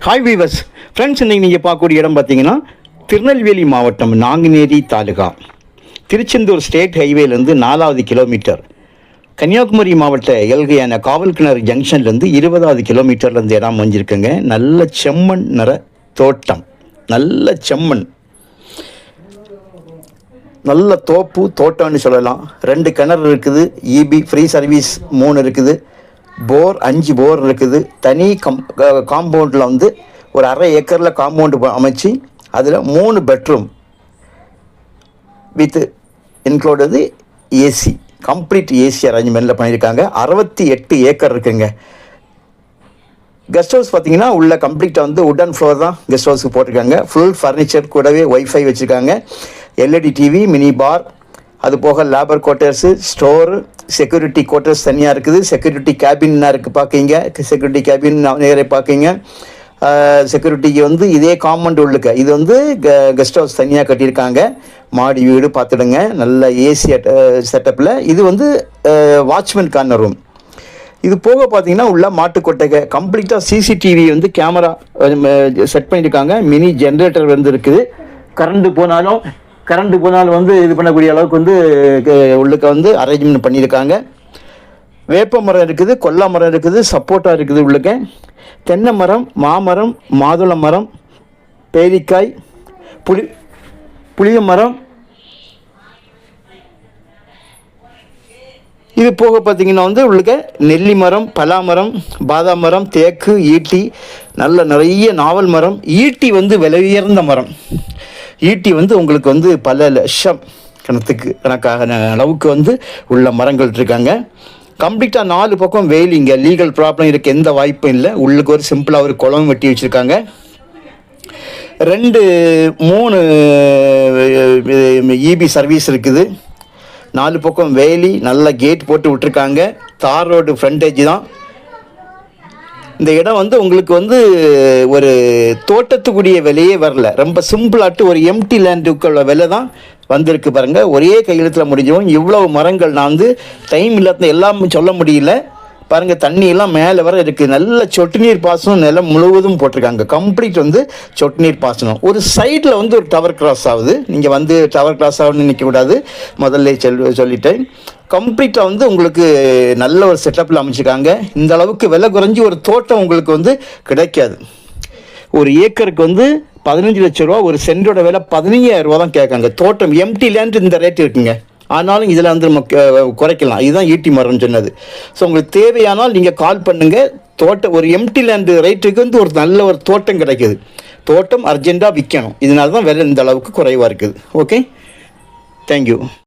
Hi viewers friends, இன்றைக்கி நீங்கள் பார்க்கக்கூடிய இடம் பார்த்தீங்கன்னா திருநெல்வேலி மாவட்டம் நாங்குநேரி தாலுகா, திருச்செந்தூர் ஸ்டேட் ஹைவேலேருந்து 4வது கிலோமீட்டர், கன்னியாகுமரி மாவட்ட எல்கையான காவல்கிணறு ஜங்ஷன்லேருந்து 20வது கிலோமீட்டர்லேருந்து இடம் அமைஞ்சிருக்குங்க. நல்ல செம்மண் நிற தோட்டம், நல்ல செம்மண், நல்ல தோட்டம்னு சொல்லலாம். 2 கிணறு இருக்குது, இபி ஃப்ரீ சர்வீஸ் 3 இருக்குது, போர் 5 போர் இருக்குது. தனி காம்பவுண்டில் வந்து ஒரு அரை ஏக்கரில் காம்பவுண்டு அமைச்சு அதில் 3 பெட்ரூம் வித் இன்க்ளூடது ஏசி, கம்ப்ளீட் ஏசி அரேஞ்ச்மெண்ட்டில் பண்ணியிருக்காங்க. 68 ஏக்கர் இருக்குங்க. கெஸ்ட் ஹவுஸ் பார்த்தீங்கன்னா உள்ள கம்ப்ளீட்டாக வந்து வுடன் ஃப்ளோர் தான் கெஸ்ட் ஹவுஸுக்கு போட்டிருக்காங்க. ஃபுல் ஃபர்னிச்சர் கூடவே ஒய்ஃபை வச்சுருக்காங்க. எல்இடி டிவி, மினி பார், அது போக labour quarters, store, security quarters தனியாக இருக்குது. செக்யூரிட்டி கேபின்னா இருக்குது பார்க்கிங்க, செக்யூரிட்டி கேபின் நேரே பார்க்கிங்க. செக்யூரிட்டிக்கு வந்து இதே காம்பவுண்ட் உள்ளுக்க இது வந்து கெஸ்ட் ஹவுஸ் தனியாக கட்டியிருக்காங்க. மாடி வீடு பார்த்துடுங்க, நல்ல ஏசி செட்டப்பில். இது வந்து வாட்ச்மேன் கார்னர் ரூம். இது போக பார்த்தீங்கன்னா உள்ள மாட்டுக்கொட்டகை, கம்ப்ளீட்டாக சிசிடிவி வந்து கேமரா செட் பண்ணியிருக்காங்க. மினி ஜென்ரேட்டர் வந்து இருக்குது. கரண்ட் போனாலும் வந்து இது பண்ணக்கூடிய அளவுக்கு வந்து உள்ளுக்க வந்து அரேஞ்ச்மெண்ட் பண்ணியிருக்காங்க. வேப்ப மரம் இருக்குது, கொல்லா மரம் இருக்குது, சப்போட்டா இருக்குது உள்ளுக்க. தென்னை மரம், மாமரம், மாதுளை மரம், பேரிக்காய், புளிய மரம். இது போக பார்த்திங்கன்னா வந்து உள்ளுக்க நெல்லி மரம், பலாமரம், பாதாம் மரம், தேக்கு, ஈட்டி, நிறைய நாவல் மரம். ஈட்டி வந்து விலை உயர்ந்த மரம். ஈட்டி வந்து உங்களுக்கு வந்து பல லட்சம் கணக்கான அளவுக்கு வந்து உள்ள மரங்கள் இருக்காங்க. கம்ப்ளீட்டாக 4 பக்கம் வெயிலிங்க, லீகல் ப்ராப்ளம் இருக்க எந்த வாய்ப்பும் இல்லை. உள்ளுக்கு ஒரு சிம்பிளாக ஒரு குளம் வெட்டி வச்சுருக்காங்க. 3 இபி சர்வீஸ் இருக்குது. 4 பக்கம் வேலி, நல்ல கேட் போட்டு விட்டுருக்காங்க. தார் ரோடு ஃப்ரண்டேஜ் தான். இந்த இடம் வந்து உங்களுக்கு வந்து ஒரு தோட்டத்துக்குரிய விலையே வரல, ரொம்ப சிம்பிளாட்டு ஒரு எம்டி லேண்டுக்குள்ள விலை தான் வந்திருக்கு பாருங்கள். ஒரே கையெழுத்தில் முடிஞ்சோம். இவ்வளவு மரங்கள் நான் வந்து டைம் இல்லாத எல்லாமே சொல்ல முடியல பாருங்கள். தண்ணியெல்லாம் மேலே வர இருக்குது. நல்ல சொட்டு நீர் பாசனம் நிலம் முழுவதும் போட்டிருக்காங்க. கம்ப்ளீட் வந்து சொட்டு நீர் பாசனம். ஒரு சைடில் வந்து ஒரு டவர் கிராஸ் ஆகுது. நீங்கள் வந்து டவர் கிராஸ் ஆகுதுன்னு நினைக்கக்கூடாது, முதல்ல சொல்லிட்டேன். கம்ப்ளீட்டாக வந்து உங்களுக்கு நல்ல ஒரு செட்டப்பில் அமைச்சிருக்காங்க. இந்த அளவுக்கு விலை குறைஞ்சி ஒரு தோட்டம் உங்களுக்கு வந்து கிடைக்காது. ஒரு ஏக்கருக்கு வந்து 15 லட்ச ரூபா, ஒரு சென்டோட விலை 15,000 ரூபா தான் கேட்காங்க. தோட்டம் எம்டி லேண்ட் இந்த ரேட் இருக்குங்க. ஆனாலும் இதில் வந்து நம்ம குறைக்கலாம். இதுதான் ஈட்டி மரம்னு சொன்னது. ஸோ உங்களுக்கு தேவையானால் நீங்கள் கால் பண்ணுங்கள். தோட்டம் ஒரு எம்டி லேண்டு ரேட்டுக்கு வந்து ஒரு நல்ல ஒரு தோட்டம் கிடைக்கிது. தோட்டம் அர்ஜெண்ட்டாக விற்கணும். இதனால தான் விலை இந்த அளவுக்கு குறைவாக இருக்குது. Okay, thank you.